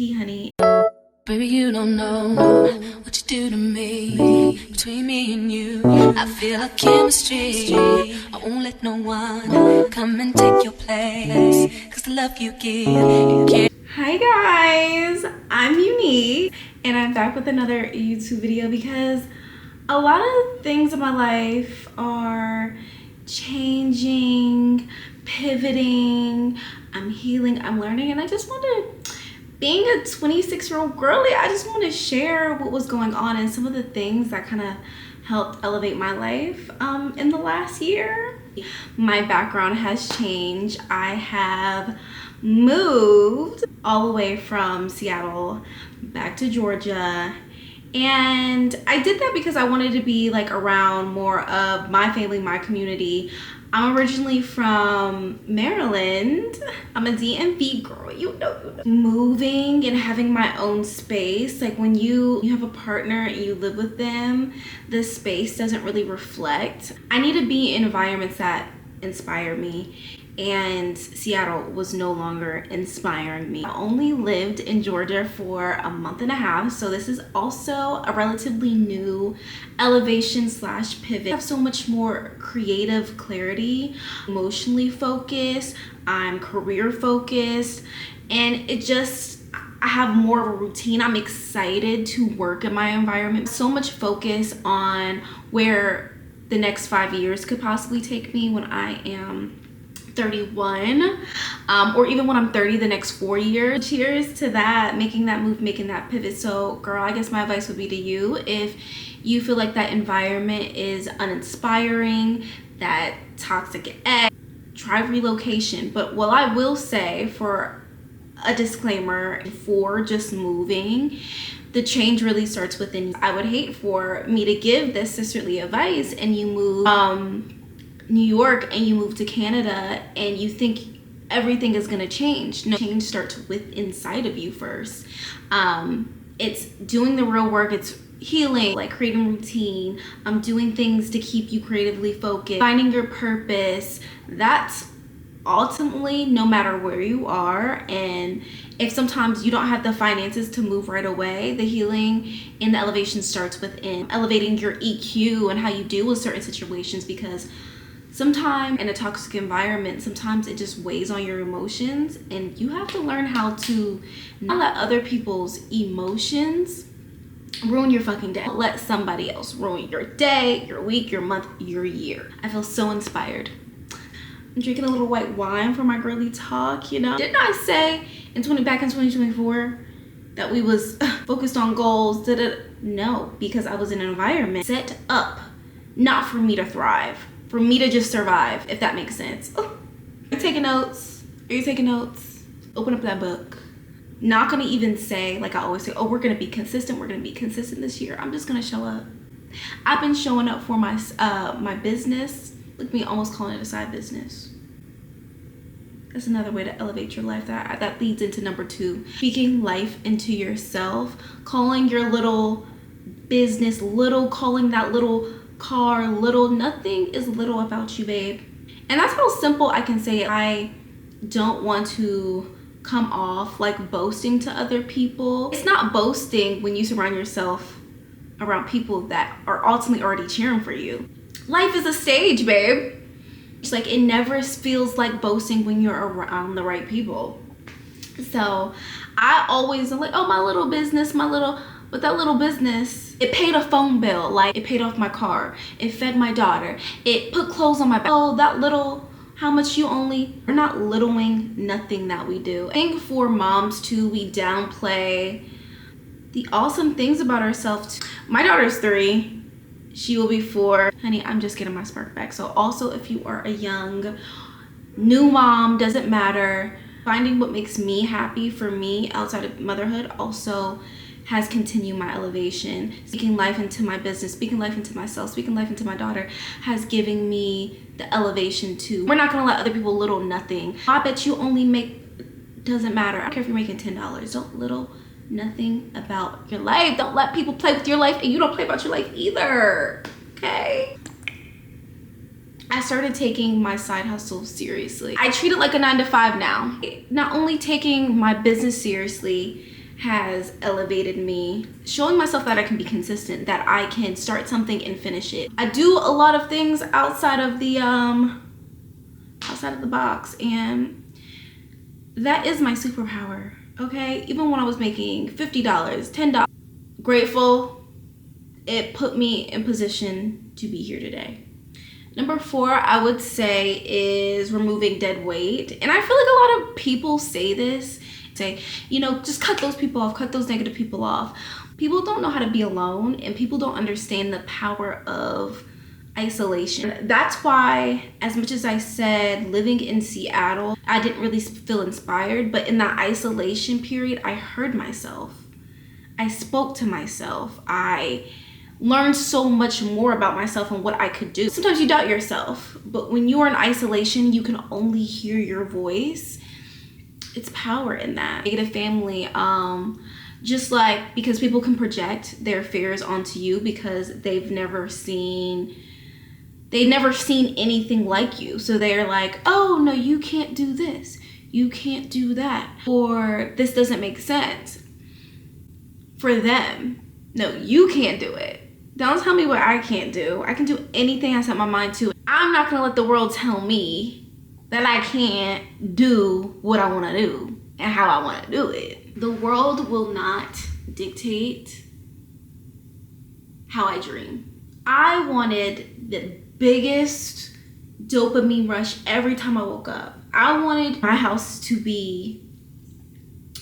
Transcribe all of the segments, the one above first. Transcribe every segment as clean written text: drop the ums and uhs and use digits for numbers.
tea, honey. Baby, you don't know what you do to me. Between me and you, I feel like chemistry. I won't let no one come and take your place, 'cause the love you give, you can't. Hi guys, I'm Unique, and I'm back with another YouTube video because a lot of things in my life are changing, pivoting, I'm healing, I'm learning, and I just want to, being a 26-year-old girly, I just want to share what was going on and some of the things that kind of helped elevate my life in the last year. My background has changed. I have moved all the way from Seattle back to Georgia, and I did that because I wanted to be like around more of my family, my community. I'm originally from Maryland. I'm a DMV girl, you know. Moving and having my own space, like when you have a partner and you live with them, the space doesn't really reflect. I need to be in environments that inspire me, and Seattle was no longer inspiring me. I only lived in Georgia for a month and a half, so this is also a relatively new elevation slash pivot. I have so much more creative clarity, emotionally focused, I'm career focused, and I have more of a routine. I'm excited to work in my environment. So much focus on where the next 5 years could possibly take me when I am 31, or even when I'm 30, the next 4 years. Cheers to that, making that move, making that pivot. So girl, I guess my advice would be to you, if you feel like that environment is uninspiring, that toxic ex, try relocation. But what I will say, for a disclaimer, for just moving, the change really starts within you. I would hate for me to give this sisterly advice and you move New York and you move to Canada and you think everything is gonna change. No, change starts with inside of you first. It's doing the real work, it's healing, like creating routine, doing things to keep you creatively focused, finding your purpose. That's ultimately, no matter where you are, and if sometimes you don't have the finances to move right away, the healing and the elevation starts within. Elevating your EQ and how you deal with certain situations, because sometimes in a toxic environment, sometimes it just weighs on your emotions, and you have to learn how to not let other people's emotions ruin your fucking day. Let somebody else ruin your day, your week, your month, your year. I feel so inspired. I'm drinking a little white wine for my girly talk, you know. Didn't I say back in 2024 that we was focused on goals? No, because I was in an environment set up not for me to thrive, for me to just survive, if that makes sense. Oh, are you taking notes? Are you taking notes? Open up that book. Not gonna even say, like I always say, oh, we're gonna be consistent. We're gonna be consistent this year. I'm just gonna show up. I've been showing up for my my business. Look at me almost calling it a side business. That's another way to elevate your life. That leads into number 2. Speaking life into yourself. Calling your little business little, calling that little car little. Nothing is little about you, babe. And that's how simple I can say it. I don't want to come off like boasting to other people. It's not boasting when you surround yourself around people that are ultimately already cheering for you. Life is a stage, babe. It's like, it never feels like boasting when you're around the right people. So I always am like, oh, my little business, but that little business, it paid a phone bill, like it paid off my car, it fed my daughter, it put clothes on my back. Oh, that little, how much you only, we're not littling nothing that we do. I think for moms too, we downplay the awesome things about ourselves. My daughter's 3. She will be 4. Honey, I'm just getting my spark back. So also, if you are a young, new mom, doesn't matter. Finding what makes me happy for me outside of motherhood also has continued my elevation. Speaking life into my business, speaking life into myself, speaking life into my daughter has given me the elevation too. We're not gonna let other people little nothing. I bet you only make, doesn't matter. I don't care if you're making $10. Don't little nothing about your life. Don't let people play with your life, and you don't play about your life either, okay? I started taking my side hustle seriously. I treat it like a 9 to 5 now. Not only taking my business seriously, has elevated me, showing myself that I can be consistent, that I can start something and finish it. I do a lot of things outside of the box, and that is my superpower. Okay, even when I was making $50, $10, grateful it put me in position to be here today. Number 4, I would say, is removing dead weight. And I feel like a lot of people say this, say, you know, just cut those people off, cut those negative people off. People don't know how to be alone, and people don't understand the power of isolation. That's why, as much as I said living in Seattle, I didn't really feel inspired, but in that isolation period, I heard myself. I spoke to myself. I learned so much more about myself and what I could do. Sometimes you doubt yourself, but when you are in isolation, you can only hear your voice. It's power in that. Negative family, just like, because people can project their fears onto you because they've never seen anything like you. So they're like, oh no, you can't do this, you can't do that, or this doesn't make sense. For them, no, you can't do it. Don't tell me what I can't do. I can do anything I set my mind to. I'm not gonna let the world tell me that I can't do what I wanna do and how I wanna do it. The world will not dictate how I dream. I wanted the biggest dopamine rush every time I woke up. I wanted my house to be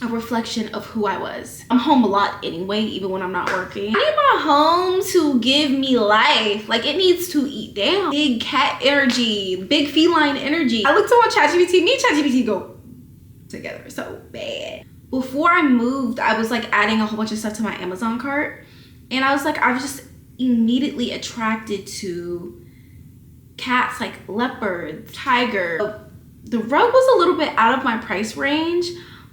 a reflection of who I was. I'm home a lot anyway, even when I'm not working. I need my home to give me life. Like, it needs to eat down. Big cat energy, big feline energy. I looked on ChatGPT. Me and ChatGPT go together so bad. Before I moved, I was like adding a whole bunch of stuff to my Amazon cart, and I was just immediately attracted to cats, like leopards, tiger. The rug was a little bit out of my price range,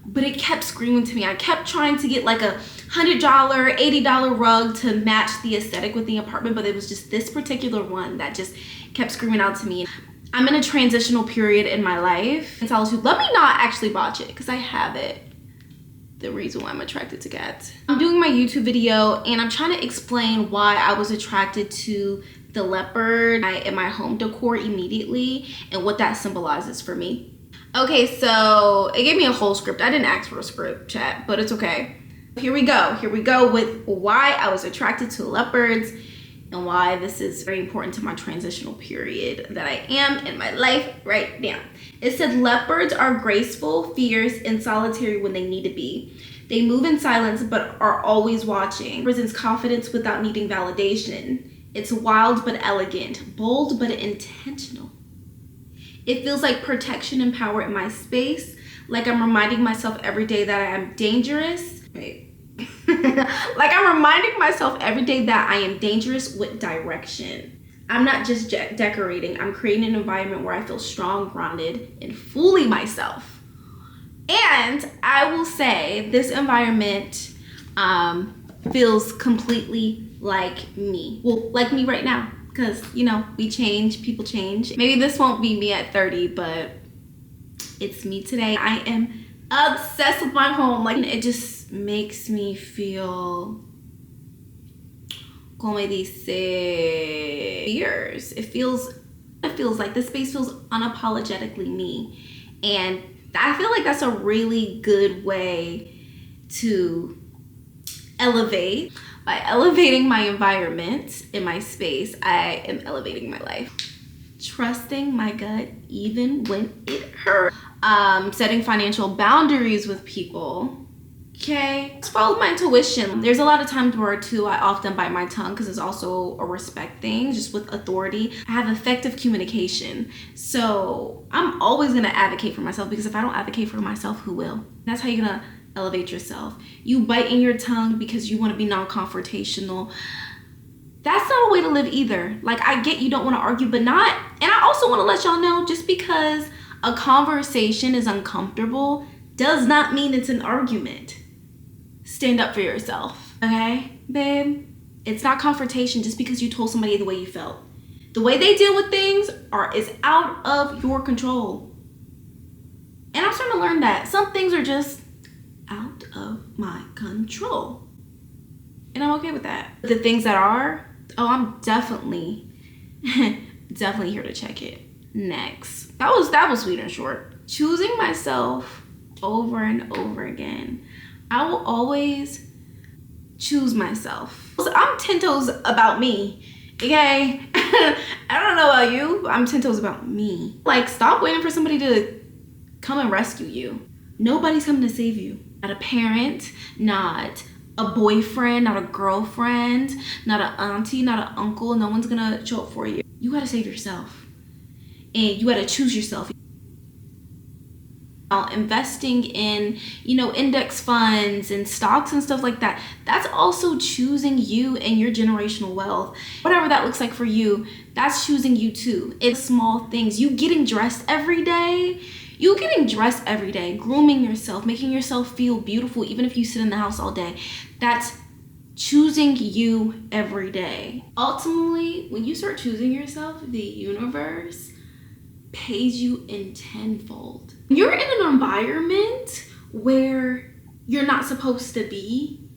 but it kept screaming to me. I kept trying to get like a $100, $80 rug to match the aesthetic with the apartment, but it was just this particular one that just kept screaming out to me. I'm in a transitional period in my life. In solitude, let me not actually botch it, because I have it. The reason why I'm attracted to cats. I'm doing my YouTube video, and I'm trying to explain why I was attracted to the leopard in my home decor immediately, and what that symbolizes for me. Okay, so it gave me a whole script. I didn't ask for a script, chat, but it's okay. Here we go with why I was attracted to leopards and why this is very important to my transitional period that I am in my life right now. It said leopards are graceful, fierce, and solitary when they need to be. They move in silence but are always watching. Presents confidence without needing validation. It's wild but elegant, bold but intentional. It feels like protection and power in my space, like I'm reminding myself every day that I am dangerous. Like I'm reminding myself every day that I am dangerous with direction. I'm not just decorating, I'm creating an environment where I feel strong, grounded, and fully myself. And I will say this environment feels completely like me. Well, like me right now. Because, you know, we change, people change. Maybe this won't be me at 30, but it's me today. I am obsessed with my home. Like, it just makes me feel, como dice, fierce. It feels like this space feels unapologetically me. And I feel like that's a really good way to elevate. By elevating my environment in my space, I am elevating my life. Trusting my gut even when it hurts. Setting financial boundaries with people. Okay, just follow my intuition. There's a lot of times where too I often bite my tongue because it's also a respect thing, just with authority. I have effective communication. So I'm always gonna advocate for myself, because if I don't advocate for myself, who will? That's how you're gonna elevate yourself. You bite in your tongue because you want to be non-confrontational. That's not a way to live either. Like, I get you don't want to argue, but not, and I also want to let y'all know, just because a conversation is uncomfortable does not mean it's an argument. Stand up for yourself, okay, babe? It's not confrontation just because you told somebody the way you felt. The way they deal with things is out of your control. And I'm starting to learn that some things are just out of my control. And I'm okay with that. The things that are, I'm definitely here to check it. Next. That was sweet and short. Choosing myself over and over again. I will always choose myself. I'm 10 toes about me. Okay? I don't know about you, but I'm 10 toes about me. Like, stop waiting for somebody to come and rescue you. Nobody's coming to save you. Not a parent, not a boyfriend, not a girlfriend, not an auntie, not an uncle. No one's gonna show up for you. You gotta save yourself. And you gotta choose yourself. Investing in, index funds and stocks and stuff like that, that's also choosing you and your generational wealth. Whatever that looks like for you, that's choosing you too. It's small things. You getting dressed every day, grooming yourself, making yourself feel beautiful, even if you sit in the house all day. That's choosing you every day. Ultimately, when you start choosing yourself, the universe pays you in tenfold. You're in an environment where you're not supposed to be.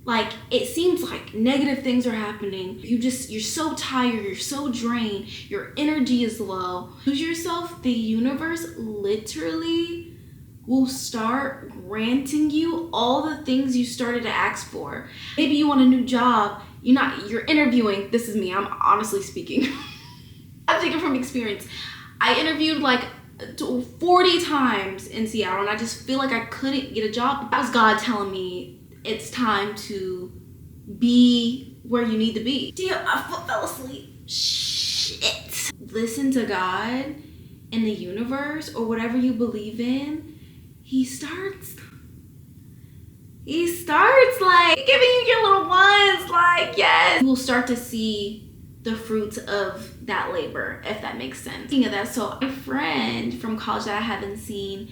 Like, it seems like negative things are happening. You're so tired, you're so drained, your energy is low. Choose yourself, the universe literally will start granting you all the things you started to ask for. Maybe you want a new job, you're interviewing. This is me, I'm honestly speaking. I'm thinking from experience. I interviewed like 40 times in Seattle, and I just feel like I couldn't get a job. That was God telling me it's time to be where you need to be. Damn, I fell asleep. Shit. Listen to God and the universe or whatever you believe in. He starts like giving you your little ones, like, yes. You will start to see the fruits of that labor, if that makes sense. Speaking of that, so a friend from college that I haven't seen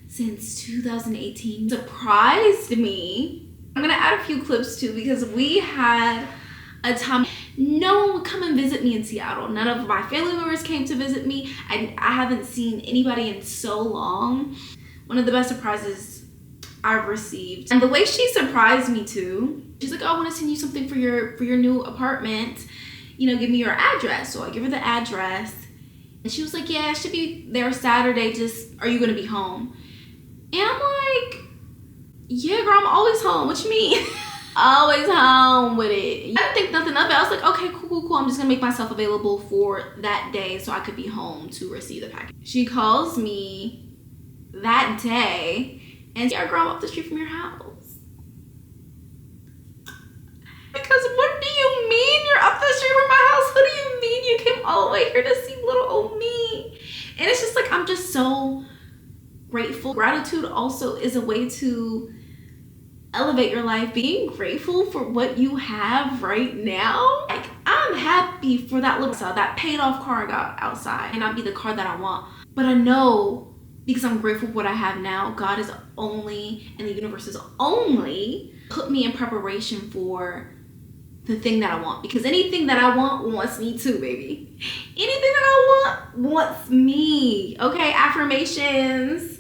since 2018 surprised me. I'm gonna add a few clips too, because we had a time no one would come and visit me in Seattle. None of my family members came to visit me. I haven't seen anybody in so long. One of the best surprises I've received. And the way she surprised me too, she's like, oh, I want to send you something for your new apartment. Give me your address. So I give her the address, and she was like, yeah, I should be there Saturday. Just, are you gonna be home? And I'm like, yeah, girl, I'm always home. What you mean? Always home with it. I didn't think nothing of it. I was like, okay, cool. I'm just gonna make myself available for that day so I could be home to receive the package. She calls me that day and yeah, girl, I'm up the street from your house. Because what do you mean you're up the street from my house? What do you mean you came all the way here to see little old me? And it's just like, I'm just so grateful. Gratitude also is a way to elevate your life. Being grateful for what you have right now. Like, I'm happy for that that paid off car I got outside. May not be the car that I want, but I know because I'm grateful for what I have now, God is only, and the universe is only put me in preparation for the thing that I want. Because anything that I want wants me too, baby. Anything that I want wants me. Okay, affirmations.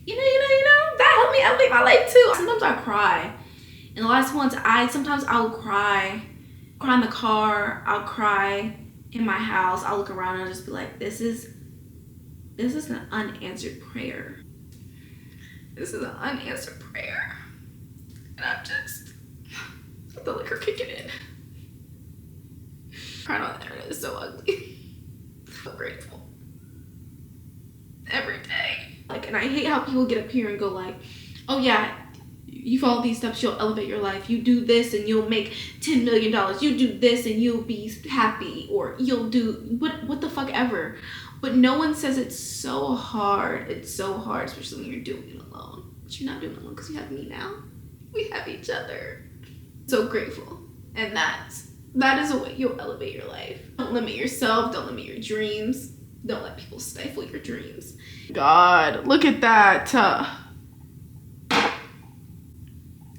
That helped me elevate my life too. Sometimes I cry. And the last ones, sometimes I'll cry in the car, I'll cry in my house, I'll look around and I'll just be like, this is an unanswered prayer. This is an unanswered prayer. And I'm just, the liquor kicking in. Crying on the internet is so ugly. So grateful. Every day. And I hate how people get up here and go like, oh yeah, you follow these steps, you'll elevate your life. You do this and you'll make $10 million. You do this and you'll be happy. Or you'll do what the fuck ever. But no one says it's so hard. It's so hard, especially when you're doing it alone. But you're not doing it alone because you have me now. We have each other. So grateful. And that is a way you'll elevate your life. Don't limit yourself. Don't limit your dreams. Don't let people stifle your dreams. God, look at that.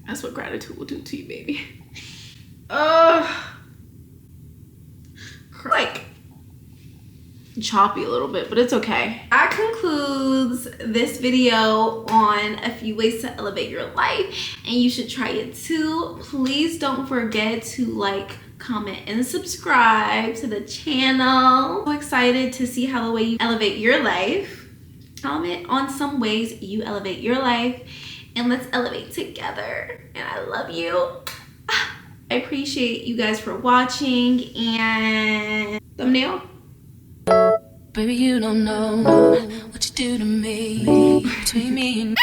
That's what gratitude will do to you, baby. choppy a little bit, but it's okay. That concludes this video on a few ways to elevate your life, and you should try it too. Please don't forget to like, comment, and subscribe to the channel. So excited to see how the way you elevate your life. Comment on some ways you elevate your life, and let's elevate together. And I love you. I appreciate you guys for watching. And thumbnail. Baby, you don't know what you do to me, between me and